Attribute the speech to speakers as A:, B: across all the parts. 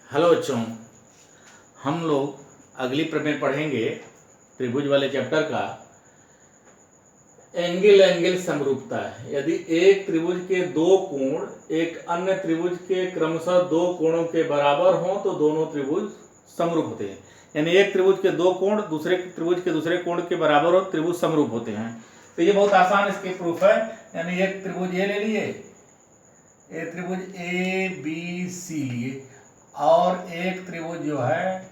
A: Hello बच्चों, हम लोग अगली प्रमेय पढ़ेंगे त्रिभुज वाले चैप्टर का। एंगल समरूपता है। यदि एक त्रिभुज के दो कोण एक अन्य त्रिभुज के क्रमशः दो कोणों के बराबर हों तो दोनों त्रिभुज समरूप होते हैं। यानी एक त्रिभुज के दो कोण दूसरे त्रिभुज के दूसरे कोण के बराबर हो, त्रिभुज समरूप होते हैं। तो ये बहुत आसान इसके प्रूफ है। यानी एक त्रिभुज ये ले लिए, एक त्रिभुज ए बी सी लिए, और एक त्रिभुज जो है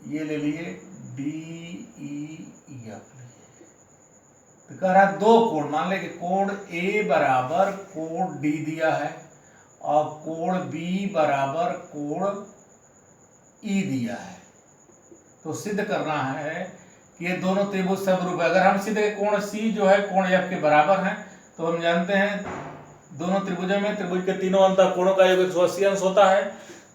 A: ये ले लिए डी ई एफ। तो कह रहा दो कोण, मान ले कि कोण ए बराबर कोण डी दिया है और कोण बी बराबर कोण ई दिया है। तो सिद्ध करना है कि ये दोनों त्रिभुज समरूप है। अगर हम सीधे कोण सी जो है कोण एफ के बराबर है तो हम जानते हैं दोनों त्रिभुजों में त्रिभुज के तीनों अंतर कोणों का योग 180 अंश होता है।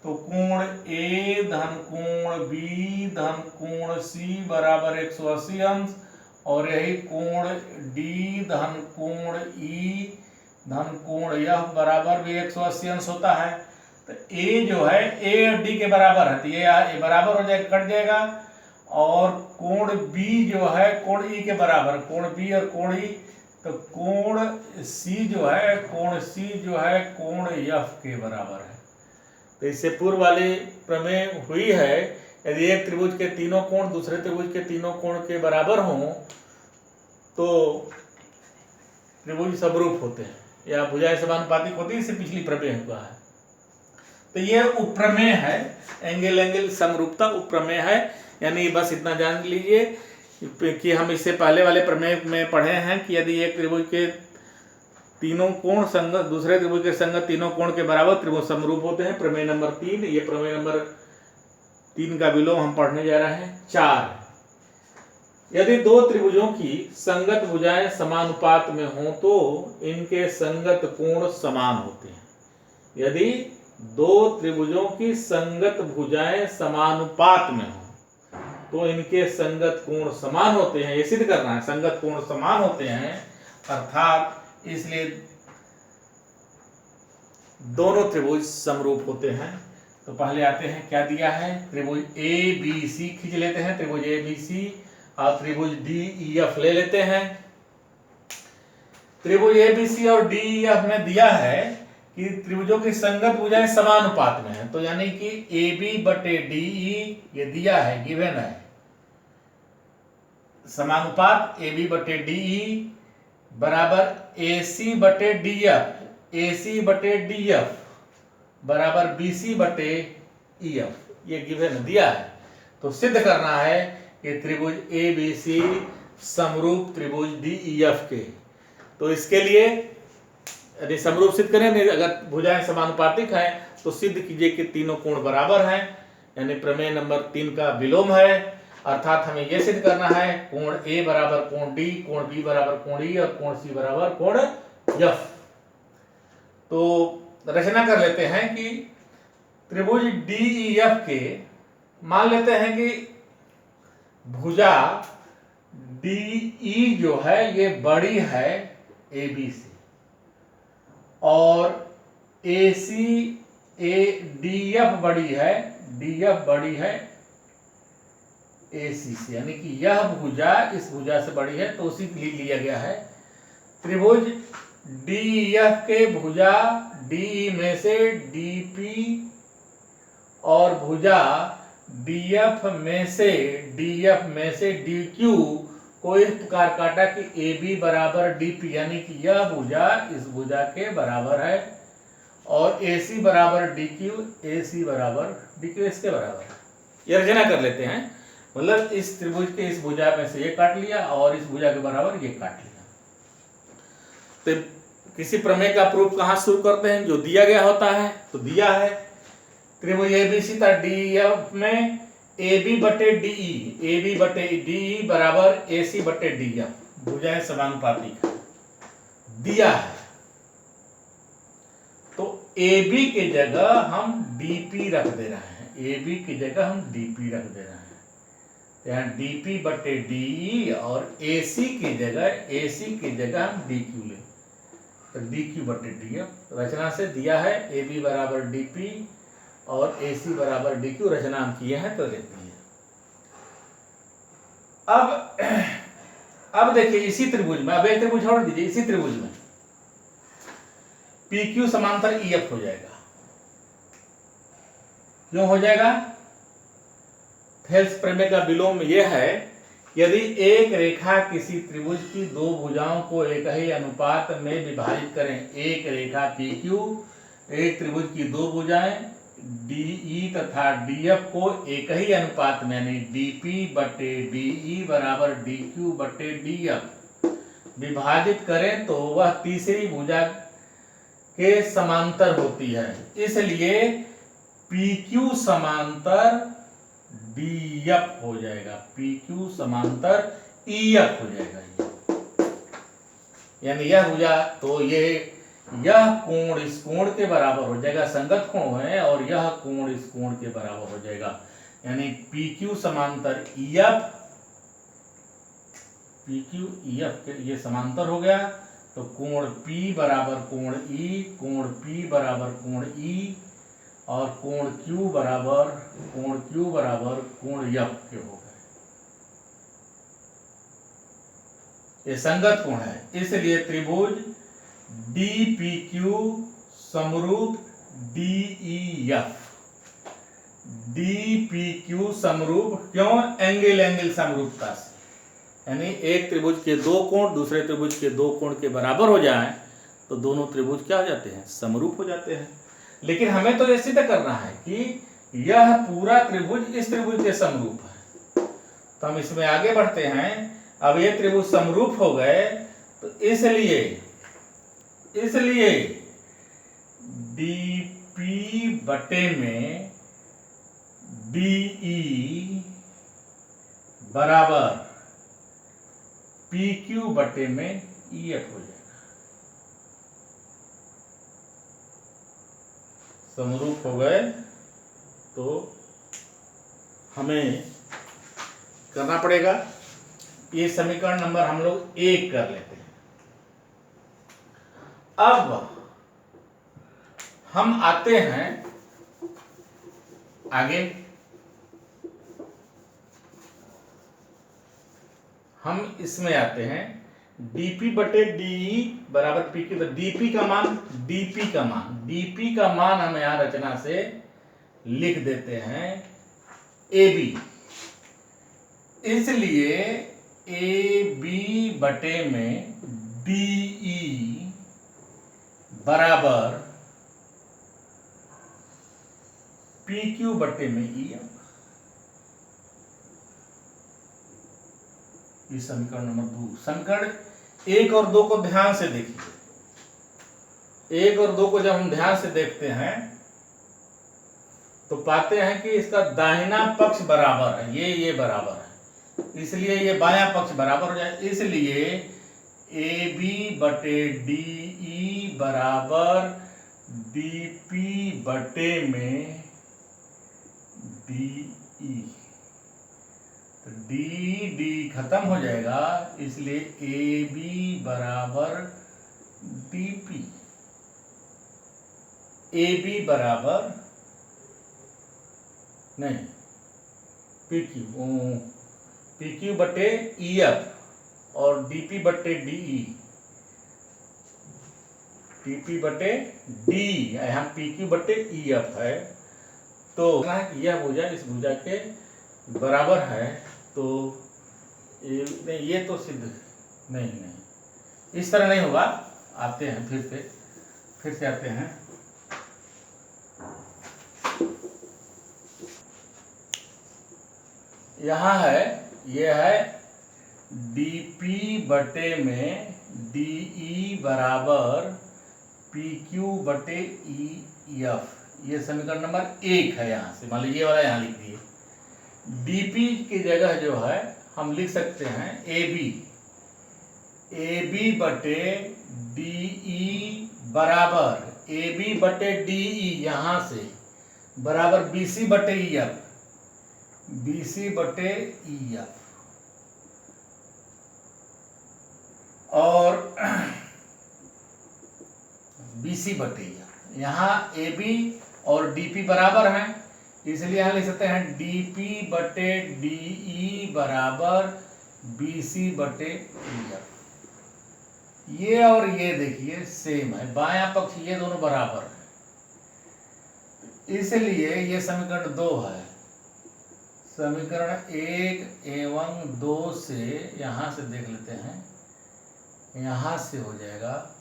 A: तो कोण ए धन कोण बी धन कोण सी बराबर 180 अंश, और यही कोण डी धन कोण ई धन कोण एफ बराबर भी 180 अंश होता है। तो ए जो है ए और डी के बराबर है, तो ये बराबर हो जाएगा, कट जाएगा। और कोण बी जो है कोण ई के बराबर, कोण बी और कोण ई, तो कोण सी जो है कोण एफ के बराबर है। तो इससे पूर्व वाली प्रमेय हुई है, यदि एक त्रिभुज के तीनों कोण दूसरे त्रिभुज के तीनों कोण के बराबर हों तो त्रिभुज समरूप होते हैं या भुजाएं समानुपातिक होती है। इससे पिछली प्रमेय हुआ है। तो ये उपप्रमेय है, एंगल समरूपता उपप्रमेय है। यानी बस इतना जान लीजिए कि हम इससे पहले वाले प्रमेय में पढ़े हैं कि यदि एक त्रिभुज के तीनों कोण संगत दूसरे त्रिभुज के संगत तीनों कोण के बराबर त्रिभुज समरूप होते हैं। प्रमेय नंबर 3, ये प्रमेय नंबर 3 का विलोम हम पढ़ने जा रहे हैं। 4, यदि दो त्रिभुजों की संगत भुजाएं समानुपात में हों तो इनके संगत कोण समान होते हैं। यदि दो त्रिभुजों की संगत भुजाएं समानुपात में हों तो इनके संगत कोण समान होते हैं। ये सिद्ध करना है, संगत कोण समान होते हैं, अर्थात इसलिए दोनों त्रिभुज समरूप होते हैं। तो पहले आते हैं, क्या दिया है, त्रिभुज ए बी सी खींच लेते हैं, त्रिभुज ए बी सी, और त्रिभुज डी ई एफ ले लेते हैं। त्रिभुज ए बी सी और डी ई एफ में दिया है कि त्रिभुजों की संगत भुजाएं समानुपात में है। तो यानी कि ए बी बटे डी ई ये दिया है, गिवन है, समानुपात ए बी बटे डी ई बराबर ए सी बटे डी एफ, ए सी बटे डी एफ बराबर बी सी बटे ई एफ, ये गिवन दिया है। तो सिद्ध करना है कि त्रिभुज ए बी सी समरूप त्रिभुज डी ई एफ के। तो इसके लिए यदि समरूप सिद्ध करें, अगर भुजाएं समानुपातिक हैं तो सिद्ध कीजिए कि तीनों कोण बराबर हैं। यानी प्रमेय नंबर 3 का विलोम है, अर्थात हमें यह सिद्ध करना है कोण ए बराबर कोण डी, कोण बी बराबर कोण ई और कोण सी बराबर कोण एफ। तो रचना कर लेते हैं कि त्रिभुज डी ई एफ के मान लेते हैं कि भुजा डी ई जो है ये बड़ी है ए बी से, और ए सी ए डी एफ बड़ी है, डी एफ बड़ी है ए सी से, यानी कि यह भुजा इस भुजा से बड़ी है, तो उसी के लिए लिया गया है। त्रिभुज डी एफ के भुजा डी में से डी पी और भुजा डी एफ में से डी क्यू को इस प्रकार काटा कि ए बी बराबर डी पी, यानी कि यह भुजा इस भुजा के बराबर है, और ए सी बराबर डी क्यू, ए सी बराबर डी क्यू इसके बराबर है। यह रचना कर लेते हैं, मतलब इस त्रिभुज के इस भुजा में से ये काट लिया और इस भुजा के बराबर ये काट लिया। तो किसी प्रमेय का प्रूफ कहाँ शुरू करते हैं, जो दिया गया होता है। तो दिया है त्रिभुज ए बी सी था डी एफ में ए बी बटे डी ई बराबर ए सी बटे डी एफ, भुजाएं समानुपातिक दिया है। तो ए बी की जगह हम डी पी रख दे रहे हैं, ए बी की जगह हम डी पी रख दे रहे हैं। यहाँ डी पी बटे डी ई और ए सी की जगह हम डी क्यू ले, तो डी क्यू बटे डी एफ। रचना से दिया है ए बी बराबर डी पी और AC बराबर DQ रचना हम किए हैं तो देखते हैं। अब देखिए इसी त्रिभुज में, अब एक त्रिभुज छोड़ दीजिए, इसी त्रिभुज में PQ समांतर EF हो जाएगा। क्यों हो जाएगा? थेल्स प्रमेय का विलोम यह है, यदि एक रेखा किसी त्रिभुज की दो भुजाओं को एक ही अनुपात में विभाजित करें, एक रेखा PQ एक त्रिभुज की दो भुजाएं DE तथा DF को एक ही अनुपात में यानी DP बटे DE बराबर DQ बटे DF विभाजित करें तो वह तीसरी भुजा के समांतर होती है। इसलिए PQ समांतर DF हो जाएगा, PQ समांतर EF हो जाएगा। यानी यह भुजा तो यह कोण इस कोण के बराबर हो जाएगा, संगत कोण है, और यह कोण इस कोण के बराबर हो जाएगा। यानी PQ समांतर EF, PQ EF के ये समांतर हो गया, तो कोण P बराबर कोण E, कोण P बराबर कोण E और कोण Q बराबर कोण F के हो गए। ये संगत कोण है, इसलिए त्रिभुज DPQ समरूप DEF। DPQ समरूप क्यों? एंगल समरूपता से, यानी एक त्रिभुज के दो कोण दूसरे त्रिभुज के दो कोण के बराबर हो जाएं तो दोनों त्रिभुज क्या हो जाते हैं? समरूप हो जाते हैं। लेकिन हमें तो ये सिद्ध करना है कि यह पूरा त्रिभुज इस त्रिभुज के समरूप है, तो हम इसमें आगे बढ़ते हैं। अब ये त्रिभुज समरूप हो गए, तो इसलिए DP बटे में DE बराबर PQ बटे में EF हो जाएगा। समरूप हो गए तो हमें करना पड़ेगा, ये समीकरण नंबर हम लोग 1 कर लेते हैं। अब हम आते हैं आगे, हम इसमें आते हैं DP बटे DE बराबर PQ। तो DP का मान हम यहां रचना से लिख देते हैं AB। इसलिए AB बटे में DE बराबर PQ बटे में EF। ये समीकरण नंबर 2। समीकरण 1 और 2 को ध्यान से देखिए। 1 और 2 को जब हम ध्यान से देखते हैं तो पाते हैं कि इसका दाहिना पक्ष बराबर है, ये बराबर है, इसलिए ये बायां पक्ष बराबर हो जाए। इसलिए AB बटे DE बराबर DP बटे में DE। तो D खत्म हो जाएगा, इसलिए AB बराबर DP। AB बराबर नहीं PQ बटे EF और DP बटे DE, DP बटे DE, यहाँ PQ बटे EF है। तो यह भुजा इस भुजा के बराबर है, तो ये तो सिद्ध नहीं, इस तरह नहीं होगा। आते हैं फिर से आते हैं। यहाँ है, यह है DP बटे में DE बराबर PQ बटे EF। ये समीकरण नंबर 1 है। यहाँ से मान लीजिए ये वाला यहाँ लिख दिए। DP की जगह जो है हम लिख सकते हैं AB बटे DE बराबर AB बटे DE यहाँ से बराबर BC बटे EF, BC बटे EF। और BC बटे EF, यहाँ AB और डीपी बराबर हैं, इसलिए हम लिख सकते हैं डीपी बटे डीई बराबर बीसी बटे ईएफ। ये और ये देखिए सेम है, बायां पक्ष ये दोनों बराबर है, इसलिए ये समीकरण 2 है। समीकरण 1 एवं 2 से यहां से देख लेते हैं, यहां से हो जाएगा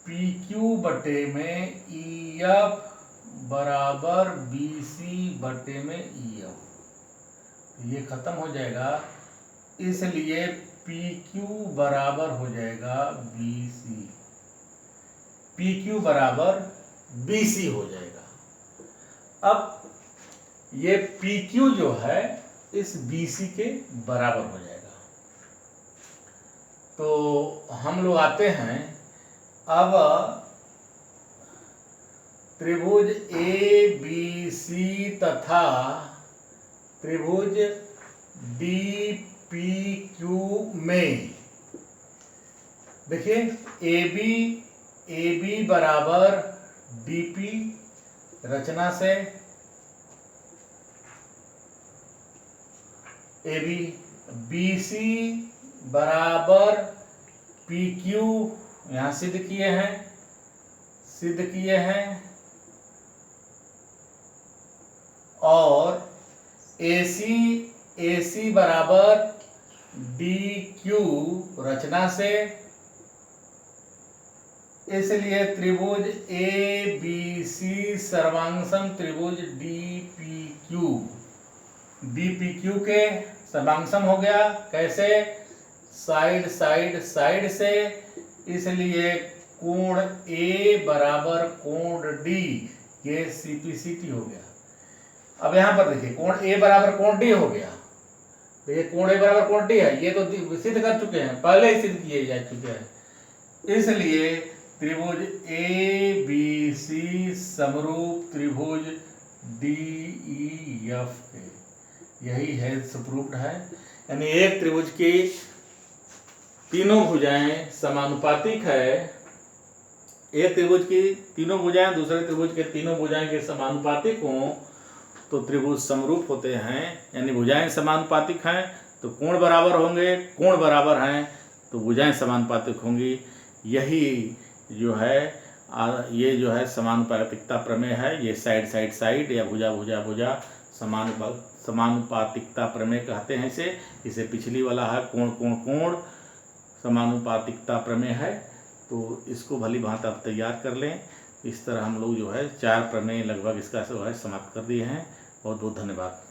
A: पी क्यू बटे में ई एफ बराबर बी सी बटे में ई एफ, ये खत्म हो जाएगा, इसलिए पी क्यू बराबर हो जाएगा बी सी, पी क्यू बराबर बी सी हो जाएगा। अब ये पी क्यू जो है इस बी सी के बराबर हो जाएगा। तो हम लोग आते हैं अब त्रिभुज ए बी सी तथा त्रिभुज डी पी क्यू में देखिए ए बी बराबर डी पी, रचना से ए बी सी बराबर पी क्यू, यहां सिद्ध किए हैं और ए सी बराबर डी क्यू, रचना से, इसलिए त्रिभुज ए बी सी सर्वांगसम त्रिभुज डी पी क्यू के सर्वांगसम हो गया। कैसे? साइड साइड साइड से, इसलिए कोण ए बराबर कोण डी, ये सीपीसीटी हो गया। अब यहां पर देखिए कोण ए बराबर कोण डी हो गया, देखिए कोण ए बराबर कोण डी है, ये तो सिद्ध कर चुके हैं, पहले ही सिद्ध किए जा चुके हैं, इसलिए त्रिभुज ए बी सी समरूप त्रिभुज डी ई एफ के, यही है प्रूव्ड है। यानी एक त्रिभुज की तीनों भुजाएं समानुपातिक है, एक त्रिभुज की तीनों भुजाएं दूसरे त्रिभुज के तीनों भुजाएं के समानुपातिक हों तो त्रिभुज समरूप होते हैं। यानी भुजाएं समानुपातिक हैं तो कोण बराबर होंगे, कोण बराबर हैं तो भुजाएं समानुपातिक होंगी। यही जो है ये जो है समानुपातिकता प्रमेय है, ये साइड साइड साइड या भुजा भुजा भुजा समानुपातिकता प्रमेय कहते हैं इसे पिछली वाला है कोण कोण कोण समानुपातिकता प्रमेय है। तो इसको भली भांति आप तैयार कर लें। इस तरह हम लोग जो है 4 प्रमेय लगभग इसका जो है समाप्त कर दिए हैं। बहुत बहुत धन्यवाद।